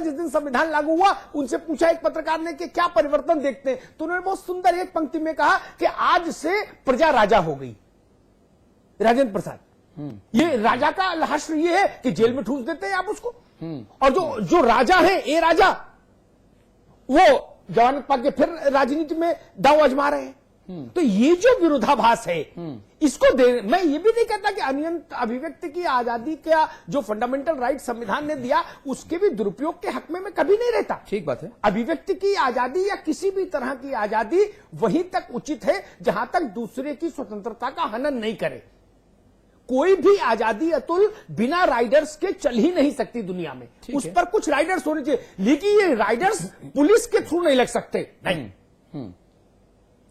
जिस दिन संविधान लागू हुआ, उनसे पूछा एक पत्रकार ने कि क्या परिवर्तन देखते हैं, तो उन्होंने बहुत सुंदर एक पंक्ति में कहा कि आज से प्रजा राजा हो गई। राजेंद्र प्रसाद, ये राजा का हश्र ये है कि जेल में ठूस देते हैं आप उसको, और जो राजा है, ए राजा, वो जमानत पाके फिर राजनीति में दांव आजमा रहे हैं। तो ये जो विरोधाभास है, इसको मैं ये भी नहीं कहता कि अनियंत अभिव्यक्ति की आजादी का जो फंडामेंटल राइट संविधान ने दिया, उसके भी दुरुपयोग के हक में मैं कभी नहीं रहता। ठीक बात है। अभिव्यक्ति की आजादी या किसी भी तरह की आजादी वहीं तक उचित है जहां तक दूसरे की स्वतंत्रता का हनन नहीं करे। कोई भी आजादी अतुल बिना राइडर्स के चल ही नहीं सकती दुनिया में, उस पर कुछ राइडर्स होने चाहिए, लेकिन ये राइडर्स पुलिस के थ्रू नहीं लग सकते। नहीं।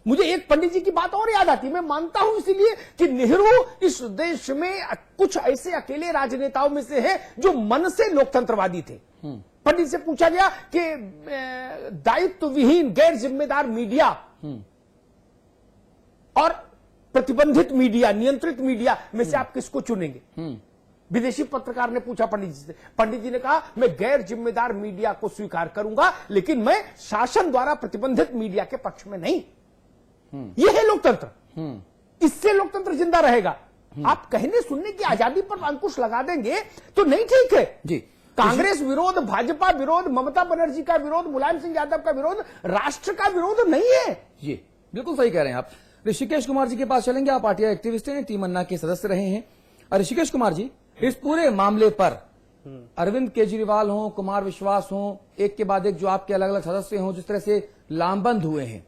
मुझे एक पंडित जी की बात और याद आती है, मैं मानता हूं इसीलिए कि नेहरू इस देश में कुछ ऐसे अकेले राजनेताओं में से है जो मन से लोकतंत्रवादी थे। पंडित से पूछा गया कि दायित्व विहीन गैर जिम्मेदार मीडिया और प्रतिबंधित मीडिया, नियंत्रित मीडिया में से आप किसको चुनेंगे? विदेशी पत्रकार ने पूछा पंडित जी से। पंडित जी ने कहा, मैं गैर जिम्मेदार मीडिया को स्वीकार करूंगा, लेकिन मैं शासन द्वारा प्रतिबंधित मीडिया के पक्ष में नहीं। यह है लोकतंत्र, इससे लोकतंत्र जिंदा रहेगा। आप कहने सुनने की आजादी पर अंकुश लगा देंगे तो नहीं ठीक है जी। कांग्रेस विरोध, भाजपा विरोध, ममता बनर्जी का विरोध, मुलायम सिंह यादव का विरोध राष्ट्र का विरोध नहीं है। जी बिल्कुल सही कह रहे हैं आप। ऋषिकेश कुमार जी के पास चलेंगे, आप आरटीआई एक्टिविस्ट हैं, टीम अन्ना के सदस्य रहे हैं। और ऋषिकेश कुमार जी, इस पूरे मामले पर अरविंद केजरीवाल हो, कुमार विश्वास हो, एक के बाद एक जो आपके अलग अलग सदस्य हों, जिस तरह से लामबंद हुए हैं,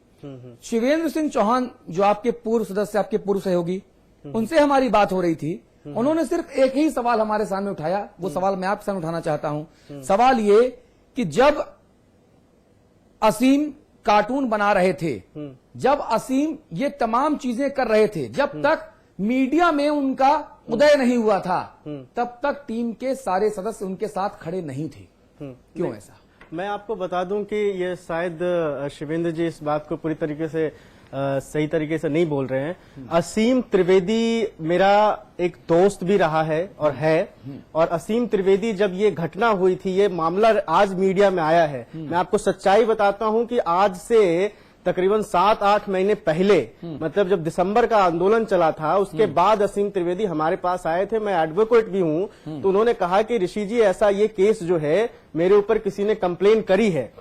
शिवेंद्र सिंह चौहान जो आपके पूर्व सदस्य, आपके पूर्व सहयोगी, उनसे हमारी बात हो रही थी। उन्होंने सिर्फ एक ही सवाल हमारे सामने उठाया, वो सवाल मैं आपके सामने उठाना चाहता हूं। सवाल ये कि जब असीम कार्टून बना रहे थे, जब असीम ये तमाम चीजें कर रहे थे, जब तक मीडिया में उनका उदय नहीं हुआ था, तब तक टीम के सारे सदस्य उनके साथ खड़े नहीं थे। क्यों ऐसा? मैं आपको बता दूं कि ये शायद शिवेंद्र जी इस बात को पूरी तरीके से सही तरीके से नहीं बोल रहे हैं। असीम त्रिवेदी मेरा एक दोस्त भी रहा है और असीम त्रिवेदी जब ये घटना हुई थी, ये मामला आज मीडिया में आया है, मैं आपको सच्चाई बताता हूं कि आज से तकरीबन 7-8 महीने पहले, मतलब जब दिसंबर का आंदोलन चला था, उसके बाद असीम त्रिवेदी हमारे पास आए थे। मैं एडवोकेट भी हूं, तो उन्होंने कहा कि ऋषि जी ऐसा ये केस जो है मेरे ऊपर किसी ने कंप्लेन करी है।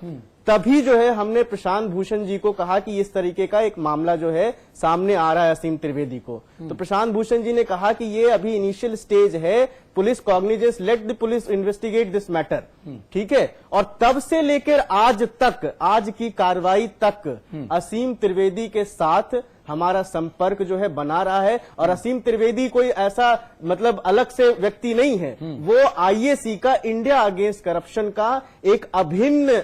तभी जो है हमने प्रशांत भूषण जी को कहा कि इस तरीके का एक मामला जो है सामने आ रहा है असीम त्रिवेदी को। तो प्रशांत भूषण जी ने कहा कि ये अभी इनिशियल स्टेज है, police cognizance, let the police investigate this matter. ठीक है, और तब से लेकर आज तक, आज की कार्रवाई तक असीम त्रिवेदी के साथ हमारा संपर्क जो है बना रहा है। और असीम त्रिवेदी कोई ऐसा मतलब अलग से व्यक्ति नहीं है, वो आईएसी का, इंडिया अगेंस्ट करप्शन का एक अभिन्न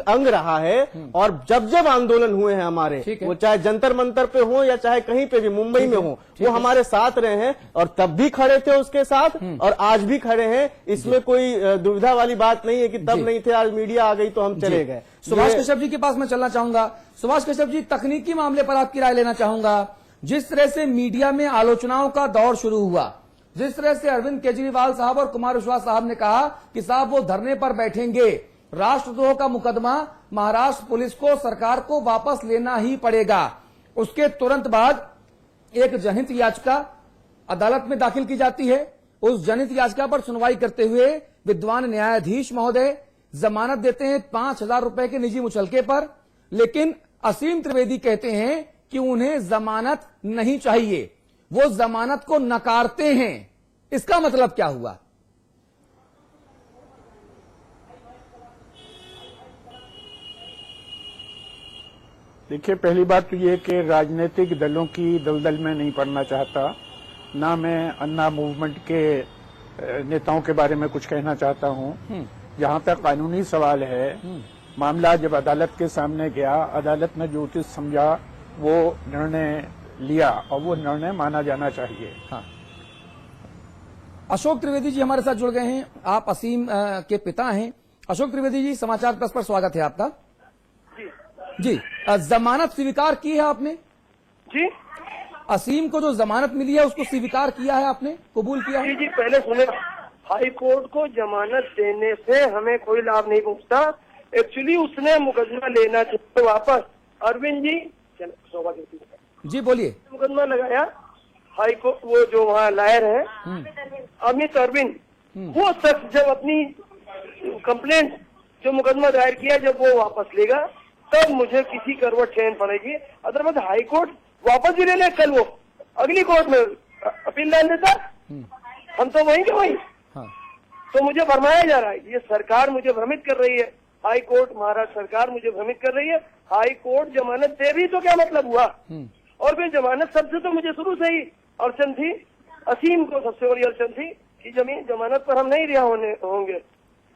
अंग रहा है। और जब जब आंदोलन हुए हैं हमारे, वो चाहे जंतर मंतर पे हो या चाहे कहीं पे भी, मुंबई में हो, वो हमारे साथ रहे हैं और तब भी खड़े थे उसके साथ और आज भी खड़े हैं। इसमें कोई दुविधा वाली बात नहीं है कि तब नहीं थे, आज मीडिया आ गई तो हम चले गए। सुभाष कश्यप जी के पास मैं चलना चाहूंगा। सुभाष कश्यप जी, तकनीकी मामले पर आपकी राय लेना चाहूंगा। जिस तरह से मीडिया में आलोचनाओं का दौर शुरू हुआ, जिस तरह से अरविंद केजरीवाल साहब और कुमार विश्वास साहब ने कहा कि साहब वो धरने पर बैठेंगे, राष्ट्रद्रोह का मुकदमा महाराष्ट्र पुलिस को, सरकार को वापस लेना ही पड़ेगा। उसके तुरंत बाद एक जनहित याचिका अदालत में दाखिल की जाती है। उस जनहित याचिका पर सुनवाई करते हुए विद्वान न्यायाधीश महोदय जमानत देते हैं 5,000 रुपए के निजी मुचलके पर, लेकिन असीम त्रिवेदी कहते हैं कि उन्हें जमानत नहीं चाहिए, वो जमानत को नकारते हैं। इसका मतलब क्या हुआ? देखिए, पहली बात तो ये कि राजनीतिक दलों की दलदल में नहीं पड़ना चाहता, ना मैं अन्ना मूवमेंट के नेताओं के बारे में कुछ कहना चाहता हूं। जहां तक कानूनी सवाल है, मामला जब अदालत के सामने गया, अदालत ने जो उचित समझा वो निर्णय लिया और वो निर्णय माना जाना चाहिए। हाँ। अशोक त्रिवेदी जी हमारे साथ जुड़ गए हैं, आप असीम के पिता हैं। अशोक त्रिवेदी जी, समाचार प्लस पर स्वागत है आपका। जी, जमानत स्वीकार की है आपने? जी, असीम को जो जमानत मिली है उसको स्वीकार किया है आपने, कबूल किया है? जी, पहले सुने। हाई कोर्ट को जमानत देने से हमें कोई लाभ नहीं पहुंचता। एक्चुअली उसने मुकदमा लेना चाहिए वापस। अरविंद जी जी बोलिए। मुकदमा लगाया हाई कोर्ट, वो जो वहाँ लायर है अमित अरविंद, वो शख्स जब अपनी कंप्लेंट जो मुकदमा दायर किया जब वो वापस लेगा तब मुझे किसी करवट चैन पड़ेगी। अदरवाइज हाई कोर्ट वापस भी ले ले, कल वो अगली कोर्ट में अपील डाल देता, हम तो वहीं के वहीं। हाँ। तो मुझे भरमाया जा रहा है, ये सरकार मुझे भ्रमित कर रही है। हाई कोर्ट महाराष्ट्र सरकार मुझे भ्रमित कर रही है। हाई कोर्ट जमानत दे भी तो क्या मतलब हुआ। और फिर जमानत सबसे तो मुझे शुरू से ही अड़चन थी, असीम को सबसे बड़ी अड़चन थी कि जमानत पर हम नहीं रिहा होंगे।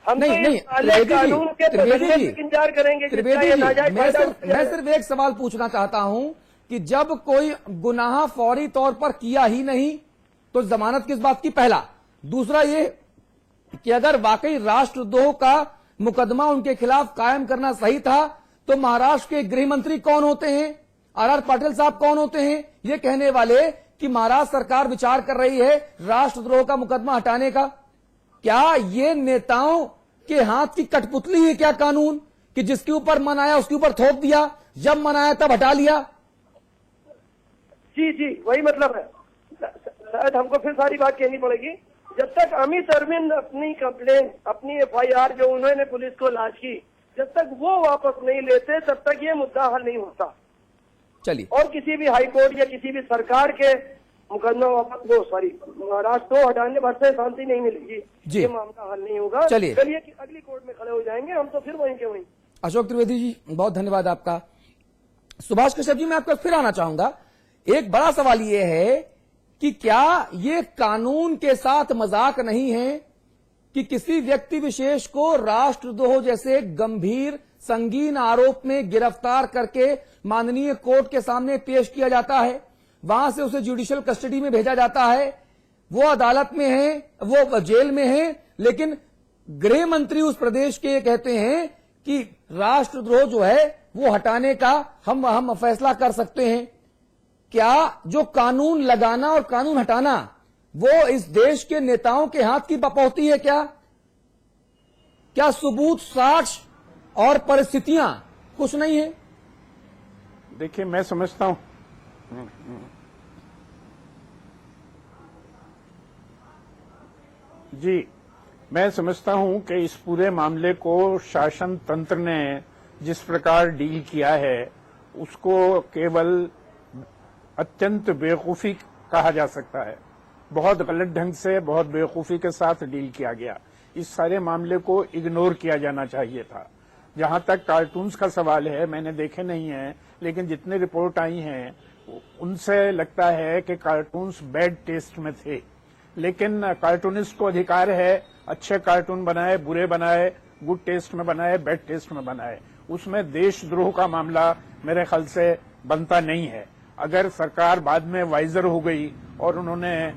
हम नहीं तो नहीं काले कानून के बदलने तक इंतजार करेंगे। त्रिवेदी जी, मैं सिर्फ एक सवाल पूछना चाहता हूं कि जब कोई गुनाह फौरी तौर पर किया ही नहीं तो जमानत किस बात की, पहला। दूसरा ये कि अगर वाकई राष्ट्रद्रोह का मुकदमा उनके खिलाफ कायम करना सही था तो महाराष्ट्र के गृह मंत्री कौन होते हैं, आर पाटिल साहब कौन होते हैं ये कहने वाले कि महाराष्ट्र सरकार विचार कर रही है राष्ट्रद्रोह का मुकदमा हटाने का। क्या ये नेताओं के हाथ की कठपुतली है क्या कानून कि जिसके ऊपर मन आया उसके ऊपर थोप दिया, जब मन आया तब हटा लिया? जी जी वही मतलब है। शायद हमको फिर सारी बात कहनी पड़ेगी। जब तक अमित अरविंद अपनी कंप्लेन, अपनी एफआईआर जो उन्होंने पुलिस को लाज की, जब तक वो वापस नहीं लेते तब तक ये मुद्दा हल नहीं होता। चलिए। और किसी भी हाई कोर्ट या किसी भी सरकार के मुकदमा वापस महाराष्ट्र हटाने भर से शांति नहीं मिलेगी, ये मामला हल नहीं होगा। चलिए कि अगली कोर्ट में खड़े हो जाएंगे हम तो फिर वहीं के वहीं। अशोक त्रिवेदी जी बहुत धन्यवाद आपका। सुभाष कश्यप जी मैं आपका फिर आना चाहूंगा। एक बड़ा सवाल ये है कि क्या ये कानून के साथ मजाक नहीं है कि किसी व्यक्ति विशेष को राष्ट्रद्रोह जैसे गंभीर संगीन आरोप में गिरफ्तार करके माननीय कोर्ट के सामने पेश किया जाता है, वहां से उसे जुडिशियल कस्टडी में भेजा जाता है, वो अदालत में है, वो जेल में है, लेकिन गृह मंत्री उस प्रदेश के कहते हैं कि राष्ट्रद्रोह जो है वो हटाने का हम फैसला कर सकते हैं। क्या जो कानून लगाना और कानून हटाना वो इस देश के नेताओं के हाथ की बपौती है? क्या सबूत, साक्ष्य और परिस्थितियां कुछ नहीं है? देखिए मैं समझता हूं जी, मैं समझता हूं कि इस पूरे मामले को शासन तंत्र ने जिस प्रकार डील किया है उसको केवल अत्यंत बेवकूफी कहा जा सकता है। बहुत गलत ढंग से, बहुत बेवकूफी के साथ डील किया गया। इस सारे मामले को इग्नोर किया जाना चाहिए था। जहां तक कार्टून्स का सवाल है, मैंने देखे नहीं है, लेकिन जितने रिपोर्ट आई हैं उनसे लगता है कि कार्टून्स बैड टेस्ट में थे। लेकिन कार्टूनिस्ट को अधिकार है अच्छे कार्टून बनाए, बुरे बनाए, गुड टेस्ट में बनाए, बैड टेस्ट में बनाए। उसमें देशद्रोह का मामला मेरे ख्याल से बनता नहीं है। अगर सरकार बाद में वाइजर हो गई और उन्होंने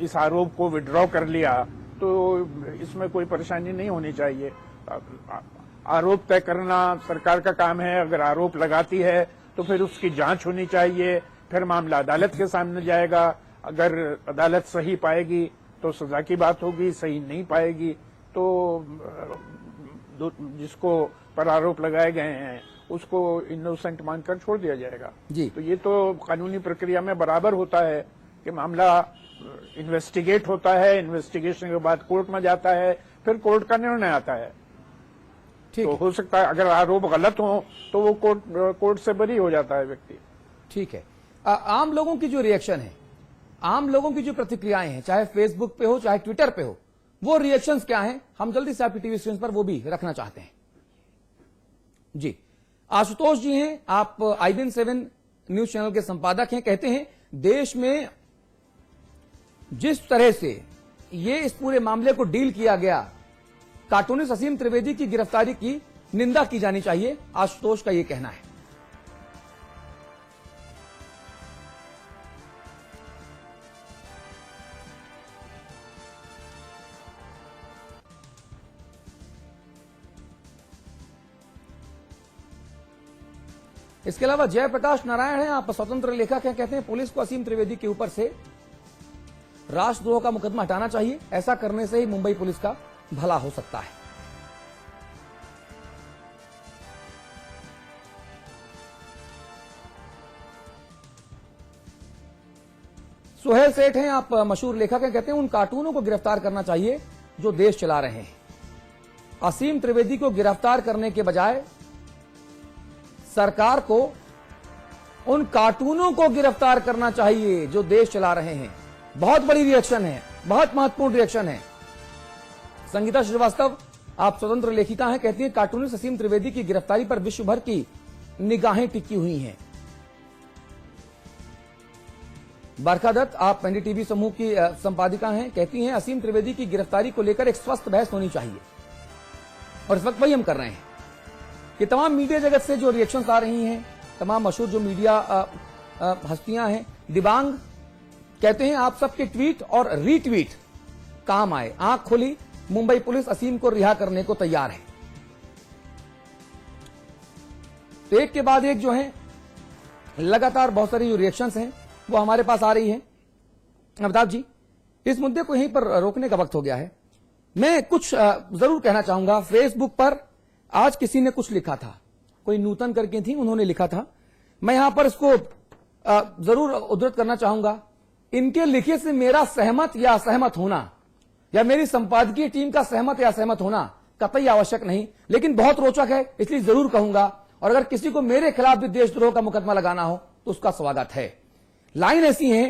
इस आरोप को विड्रॉ कर लिया तो इसमें कोई परेशानी नहीं होनी चाहिए। आरोप तय करना सरकार का काम है। अगर आरोप लगाती है तो फिर उसकी जांच होनी चाहिए, फिर मामला अदालत के सामने जाएगा। अगर अदालत सही पाएगी तो सजा की बात होगी, सही नहीं पाएगी तो जिसको पर आरोप लगाए गए हैं उसको इनोसेंट मानकर छोड़ दिया जाएगा। जी। तो ये तो कानूनी प्रक्रिया में बराबर होता है कि मामला इन्वेस्टिगेट होता है, इन्वेस्टिगेशन के बाद कोर्ट में जाता है, फिर कोर्ट का निर्णय आता है। तो हो सकता है अगर आरोप गलत हो तो वो कोर्ट से बरी हो जाता है व्यक्ति। ठीक है। आम लोगों की जो रिएक्शन है, आम लोगों की जो प्रतिक्रियाएं हैं, चाहे फेसबुक पे हो चाहे ट्विटर पे हो, वो रिएक्शंस क्या हैं, हम जल्दी से आपकी टीवी स्क्रीन पर वो भी रखना चाहते हैं। जी, आशुतोष जी हैं, आप IBN 7 न्यूज चैनल के संपादक हैं। कहते हैं देश में जिस तरह से ये इस पूरे मामले को डील किया गया, कार्टूनिस्ट असीम त्रिवेदी की गिरफ्तारी की निंदा की जानी चाहिए। आशुतोष का ये कहना है। इसके अलावा जयप्रकाश नारायण हैं, आप स्वतंत्र लेखक हैं। कहते हैं पुलिस को असीम त्रिवेदी के ऊपर से राष्ट्रद्रोह का मुकदमा हटाना चाहिए। ऐसा करने से ही मुंबई पुलिस का भला हो सकता है। सुहेल सेठ हैं, आप मशहूर लेखक हैं, कहते हैं उन कार्टूनों को गिरफ्तार करना चाहिए जो देश चला रहे हैं। असीम त्रिवेदी को गिरफ्तार करने के बजाय सरकार को उन कार्टूनों को गिरफ्तार करना चाहिए जो देश चला रहे हैं। बहुत बड़ी रिएक्शन है, बहुत महत्वपूर्ण रिएक्शन है। संगीता श्रीवास्तव, आप स्वतंत्र लेखिका हैं, कहती हैं कार्टूनिस्ट असीम त्रिवेदी की गिरफ्तारी पर विश्व भर की निगाहें टिकी हुई हैं। बरखा दत्त, आप एनडीटीवी समूह की संपादिका हैं, कहती हैं असीम त्रिवेदी की गिरफ्तारी को लेकर एक स्वस्थ बहस होनी चाहिए। और इस वक्त वही हम कर रहे हैं कि तमाम मीडिया जगत से जो रिएक्शंस आ रही हैं, तमाम मशहूर जो मीडिया हस्तियां हैं, दिबांग कहते हैं आप सबके ट्वीट और रीट्वीट काम आए। आंख खोली, मुंबई पुलिस असीम को रिहा करने को तैयार है। तो एक के बाद एक जो है लगातार बहुत सारी जो रिएक्शंस हैं वो हमारे पास आ रही हैं। अमिताभ जी, इस मुद्दे को यहीं पर रोकने का वक्त हो गया है। मैं कुछ जरूर कहना चाहूंगा। फेसबुक पर आज किसी ने कुछ लिखा था, कोई नूतन करके थी, उन्होंने लिखा था, मैं यहां पर इसको जरूर उद्धृत करना चाहूंगा। इनके लिखे से मेरा सहमत या असहमत होना या मेरी संपादकीय टीम का सहमत या असहमत होना कतई आवश्यक नहीं, लेकिन बहुत रोचक है, इसलिए जरूर कहूंगा। और अगर किसी को मेरे खिलाफ भी देशद्रोह का मुकदमा लगाना हो तो उसका स्वागत है। लाइन ऐसी है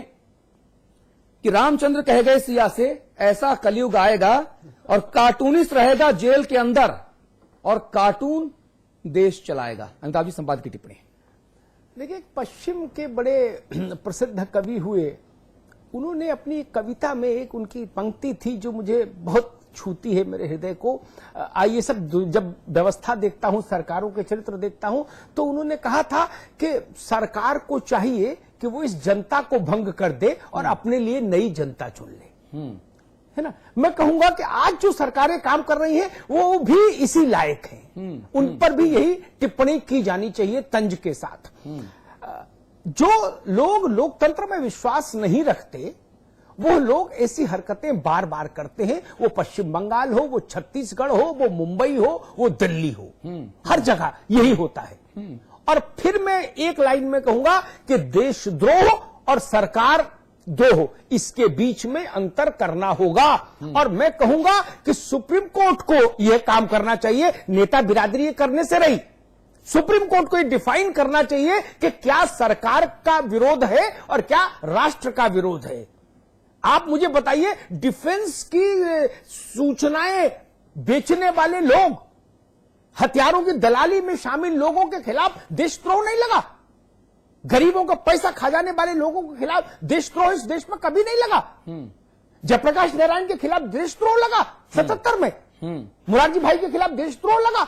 कि रामचंद्र कह गए सिया से ऐसा कलयुग आएगा और कार्टूनिस्ट रहेगा जेल के अंदर और कार्टून देश चलाएगा। अमिताभ जी, संपादक की टिप्पणी। देखिए, पश्चिम के बड़े प्रसिद्ध कवि हुए, उन्होंने अपनी कविता में एक उनकी पंक्ति थी जो मुझे बहुत छूती है मेरे हृदय को। ये सब जब व्यवस्था देखता हूं, सरकारों के चरित्र देखता हूं, तो उन्होंने कहा था कि सरकार को चाहिए कि वो इस जनता को भंग कर दे और अपने लिए नई जनता चुन ले, है ना। मैं कहूंगा कि आज जो सरकारें काम कर रही हैं वो भी इसी लायक हैं। उन पर भी यही टिप्पणी की जानी चाहिए तंज के साथ। जो लोग लोकतंत्र में विश्वास नहीं रखते, वो लोग ऐसी हरकतें बार बार करते हैं। वो पश्चिम बंगाल हो, वो छत्तीसगढ़ हो, वो मुंबई हो, वो दिल्ली हो, हर जगह यही होता है। और फिर मैं एक लाइन में कहूंगा कि देशद्रोह और सरकार द्रोह, इसके बीच में अंतर करना होगा। और मैं कहूंगा कि सुप्रीम कोर्ट को यह काम करना चाहिए, नेता बिरादरी करने से रही। सुप्रीम कोर्ट को यह डिफाइन करना चाहिए कि क्या सरकार का विरोध है और क्या राष्ट्र का विरोध है। आप मुझे बताइए, डिफेंस की सूचनाएं बेचने वाले लोग, हथियारों की दलाली में शामिल लोगों के खिलाफ देशद्रोह नहीं लगा? गरीबों का पैसा खा जाने वाले लोगों के खिलाफ देशद्रोह इस देश में कभी नहीं लगा? जयप्रकाश नारायण के खिलाफ देशद्रोह लगा 77 में, मुरारजी भाई के खिलाफ देशद्रोह लगा।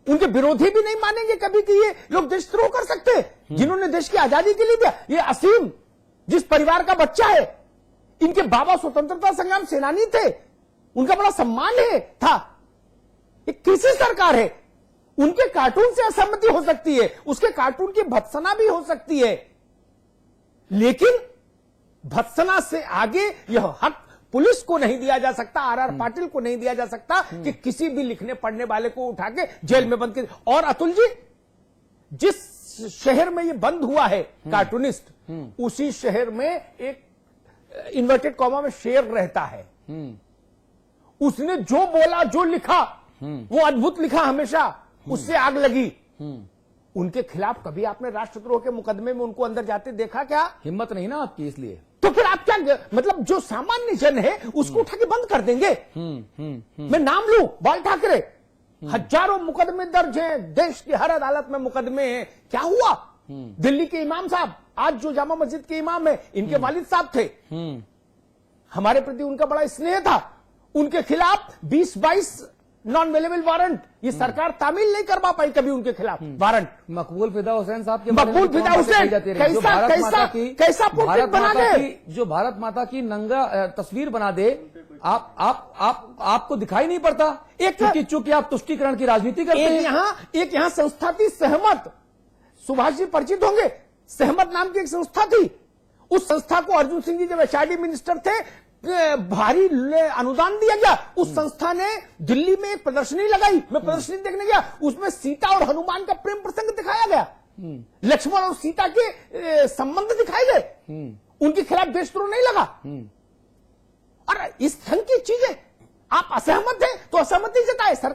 उनके विरोधी भी नहीं मानेंगे कभी कि ये लोग देशद्रोह कर सकते हैं, जिन्होंने देश की आजादी के लिए दिया। ये असीम जिस परिवार का बच्चा है, इनके बाबा स्वतंत्रता संग्राम सेनानी थे, उनका बड़ा सम्मान था। ये किसी सरकार है, उनके कार्टून से असहमति हो सकती है, उसके कार्टून की भत्सना भी हो सकती है, लेकिन भत्सना से आगे यह हक पुलिस को नहीं दिया जा सकता, आर पाटिल को नहीं दिया जा सकता कि किसी भी लिखने पढ़ने वाले को उठा के जेल में बंद कर। और अतुल जी, जिस शहर में यह बंद हुआ है कार्टूनिस्ट, उसी शहर में एक इन्वर्टेड कॉमा में शेर रहता है। उसने जो बोला, जो लिखा, वो अद्भुत लिखा हमेशा, उससे आग लगी। उनके खिलाफ कभी आपने राष्ट्रद्रोह के मुकदमे में उनको अंदर जाते देखा क्या? हिम्मत नहीं ना आपकी, इसलिए तो फिर आप क्या, मतलब जो सामान्य जन है उसको उठा के बंद कर देंगे? मैं नाम लूं, बाल ठाकरे, हजारों मुकदमे दर्ज हैं, देश की हर अदालत में मुकदमे हैं। क्या हुआ? दिल्ली के इमाम साहब, आज जो जामा मस्जिद के इमाम है, इनके वालिद साहब थे, हमारे प्रति उनका बड़ा स्नेह था। उनके खिलाफ 20-22 नॉन अवेलेबल वारंट, ये सरकार तामील नहीं करवा पाई कभी उनके खिलाफ वारंट। मकबूल फिदा हुसैन साहब के मकबूल फिदा हुसैन कैसा पोर्ट्रेट बना दे, जो भारत माता की नंगा तस्वीर बना दे, आपको दिखाई नहीं पड़ता। एक चूंकि आप तुष्टीकरण की राजनीति करते हैं। एक यहाँ संस्था थी सहमत, सुभाष जी परिचित होंगे, सहमत नाम की एक संस्था थी। उस संस्था को अर्जुन सिंह जी जब एचआरडी मिनिस्टर थे भारी अनुदान दिया गया। उस संस्था ने दिल्ली में एक प्रदर्शनी लगाई, मैं प्रदर्शनी देखने गया, उसमें सीता और हनुमान का प्रेम प्रसंग दिखाया गया, लक्ष्मण और सीता के संबंध दिखाए गए, उनके खिलाफ देशद्रोह नहीं लगा। और इस ढंग की चीजें आप असहमत हैं तो असहमति जताए, सरकार